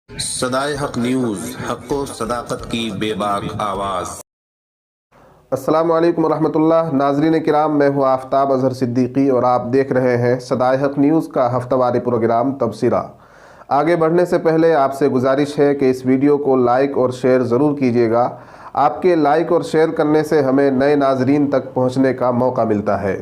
صدائے حق نیوز، حق و صداقت کی بے باک آواز۔ السلام علیکم ورحمۃ اللہ۔ ناظرین کرام، میں ہوں آفتاب اظہر صدیقی اور آپ دیکھ رہے ہیں صدائے حق نیوز کا ہفتہ واری پروگرام تبصرہ۔ آگے بڑھنے سے پہلے آپ سے گزارش ہے کہ اس ویڈیو کو لائک اور شیئر ضرور کیجیے گا۔ آپ کے لائک اور شیئر کرنے سے ہمیں نئے ناظرین تک پہنچنے کا موقع ملتا ہے۔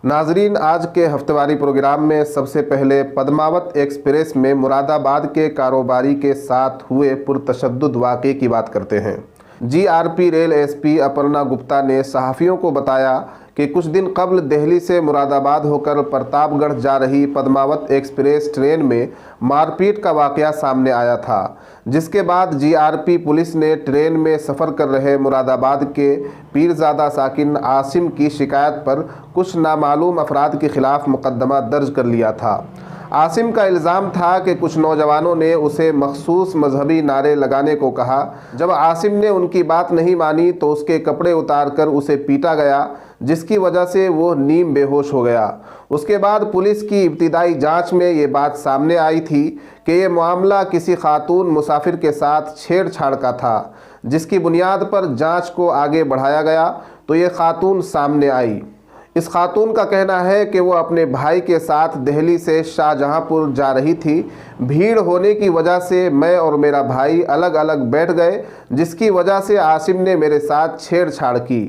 ناظرین، آج کے ہفتہ واری پروگرام میں سب سے پہلے پدماوت ایکسپریس میں مراد آباد کے کاروباری کے ساتھ ہوئے پرتشدد واقعے کی بات کرتے ہیں۔ G R P rail S P Aparna Gupta نے صحافیوں کو بتایا کہ کچھ دن قبل دہلی سے مراد آباد ہو کر پرتاپ گڑھ جا رہی پدماوت ایکسپریس ٹرین میں مار پیٹ کا واقعہ سامنے آیا تھا، جس کے بعد جی آر پی پولیس نے ٹرین میں سفر کر رہے مراد آباد کے پیرزادہ ساکن عاصم کی شکایت پر کچھ نامعلوم افراد کے خلاف مقدمہ درج کر لیا تھا۔ عاصم کا الزام تھا کہ کچھ نوجوانوں نے اسے مخصوص مذہبی نعرے لگانے کو کہا۔ جب عاصم نے ان کی بات نہیں مانی تو اس کے کپڑے اتار کر اسے پیٹا گیا، جس کی وجہ سے وہ نیم بے ہوش ہو گیا۔ اس کے بعد پولیس کی ابتدائی جانچ میں یہ بات سامنے آئی تھی کہ یہ معاملہ کسی خاتون مسافر کے ساتھ چھیڑ چھاڑ کا تھا، جس کی بنیاد پر جانچ کو آگے بڑھایا گیا تو یہ خاتون سامنے آئی۔ اس خاتون کا کہنا ہے کہ وہ اپنے بھائی کے ساتھ دہلی سے شاہجہاں پور جا رہی تھی۔ بھیڑ ہونے کی وجہ سے میں اور میرا بھائی الگ الگ بیٹھ گئے، جس کی وجہ سے عاصم نے میرے ساتھ چھیڑ چھاڑ کی۔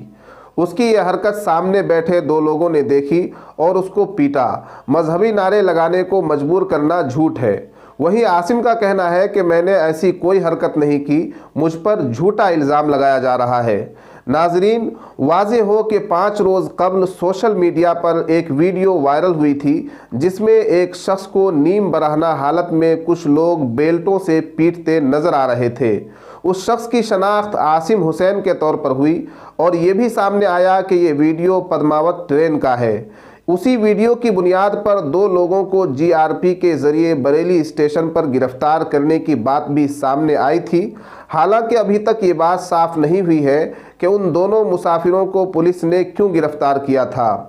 اس کی یہ حرکت سامنے بیٹھے دو لوگوں نے دیکھی اور اس کو پیٹا۔ مذہبی نعرے لگانے کو مجبور کرنا جھوٹ ہے۔ وہیں عاصم کا کہنا ہے کہ میں نے ایسی کوئی حرکت نہیں کی، مجھ پر جھوٹا الزام لگایا جا رہا ہے۔ ناظرین، واضح ہو کہ 5 روز قبل سوشل میڈیا پر ایک ویڈیو وائرل ہوئی تھی، جس میں ایک شخص کو نیم برہنہ حالت میں کچھ لوگ بیلٹوں سے پیٹتے نظر آ رہے تھے۔ اس شخص کی شناخت عاصم حسین کے طور پر ہوئی اور یہ بھی سامنے آیا کہ یہ ویڈیو پدماوت ٹرین کا ہے۔ اسی ویڈیو کی بنیاد پر 2 لوگوں کو جی آر پی کے ذریعے بریلی اسٹیشن پر گرفتار کرنے کی بات بھی سامنے آئی تھی۔ حالانکہ ابھی تک یہ بات صاف نہیں ہوئی ہے کہ ان دونوں مسافروں کو پولیس نے کیوں گرفتار کیا تھا۔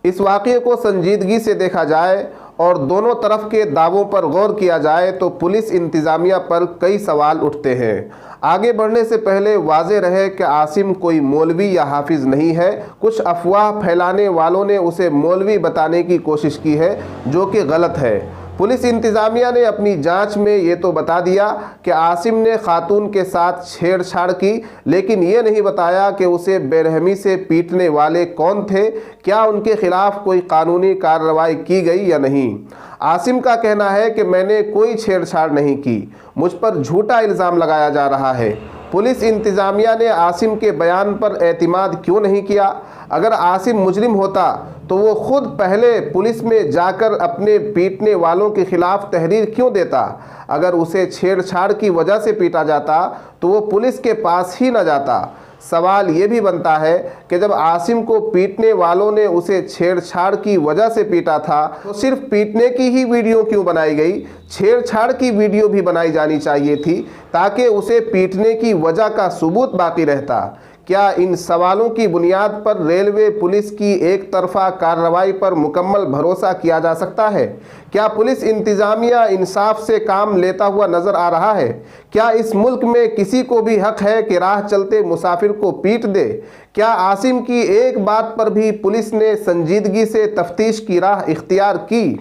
اس واقعے کو سنجیدگی سے دیکھا جائے اور دونوں طرف کے دعووں پر غور کیا جائے تو پولیس انتظامیہ پر کئی سوال اٹھتے ہیں۔ آگے بڑھنے سے پہلے واضح رہے کہ عاصم کوئی مولوی یا حافظ نہیں ہے۔ کچھ افواہ پھیلانے والوں نے اسے مولوی بتانے کی کوشش کی ہے، جو کہ غلط ہے۔ پولیس انتظامیہ نے اپنی جانچ میں یہ تو بتا دیا کہ عاصم نے خاتون کے ساتھ چھیڑ چھاڑ کی، لیکن یہ نہیں بتایا کہ اسے بے رحمی سے پیٹنے والے کون تھے، کیا ان کے خلاف کوئی قانونی کارروائی کی گئی یا نہیں۔ عاصم کا کہنا ہے کہ میں نے کوئی چھیڑ چھاڑ نہیں کی، مجھ پر جھوٹا الزام لگایا جا رہا ہے۔ پولیس انتظامیہ نے عاصم کے بیان پر اعتماد کیوں نہیں کیا؟ اگر عاصم مجرم ہوتا تو وہ خود پہلے پولیس میں جا کر اپنے پیٹنے والوں کے خلاف تحریر کیوں دیتا؟ اگر اسے چھیڑ چھاڑ کی وجہ سے پیٹا جاتا تو وہ پولیس کے پاس ہی نہ جاتا۔ سوال یہ بھی بنتا ہے کہ جب عاصم کو پیٹنے والوں نے اسے چھیڑ چھاڑ کی وجہ سے پیٹا تھا تو صرف پیٹنے کی ہی ویڈیو کیوں بنائی گئی؟ چھیڑ چھاڑ کی ویڈیو بھی بنائی جانی چاہیے تھی تاکہ اسے پیٹنے کی وجہ کا ثبوت باقی رہتا۔ کیا ان سوالوں کی بنیاد پر ریلوے پولیس کی ایک طرفہ کارروائی پر مکمل بھروسہ کیا جا سکتا ہے؟ کیا پولیس انتظامیہ انصاف سے کام لیتا ہوا نظر آ رہا ہے؟ کیا اس ملک میں کسی کو بھی حق ہے کہ راہ چلتے مسافر کو پیٹ دے؟ کیا عاصم کی ایک بات پر بھی پولیس نے سنجیدگی سے تفتیش کی راہ اختیار کی؟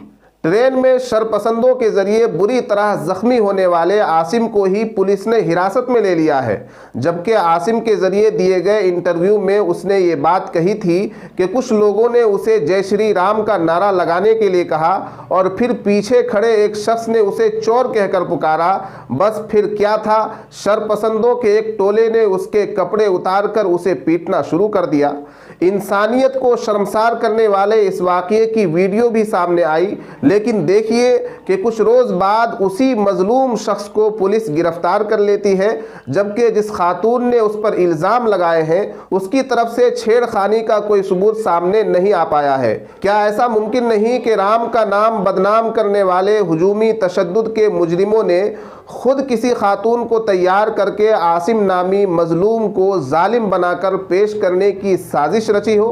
ٹرین میں شرپسندوں کے ذریعے بری طرح زخمی ہونے والے عاصم کو ہی پولیس نے حراست میں لے لیا ہے، جبکہ عاصم کے ذریعے دیے گئے انٹرویو میں اس نے یہ بات کہی تھی کہ کچھ لوگوں نے اسے جے شری رام کا نعرہ لگانے کے لیے کہا اور پھر پیچھے کھڑے ایک شخص نے اسے چور کہہ کر پکارا۔ بس پھر کیا تھا، شرپسندوں کے ایک ٹولے نے اس کے کپڑے اتار کر اسے پیٹنا شروع کر دیا۔ انسانیت کو شرمسار کرنے والے اس واقعے کی ویڈیو بھی سامنے آئی، لیکن دیکھیے کہ کچھ روز بعد اسی مظلوم شخص کو پولیس گرفتار کر لیتی ہے، جبکہ جس خاتون نے اس پر الزام لگائے ہیں اس کی طرف سے چھیڑ خانی کا کوئی ثبوت سامنے نہیں آ پایا ہے۔ کیا ایسا ممکن نہیں کہ رام کا نام بدنام کرنے والے ہجومی تشدد کے مجرموں نے خود کسی خاتون کو تیار کر کے عاصم نامی مظلوم کو ظالم بنا کر پیش کرنے کی سازش رچی ہو؟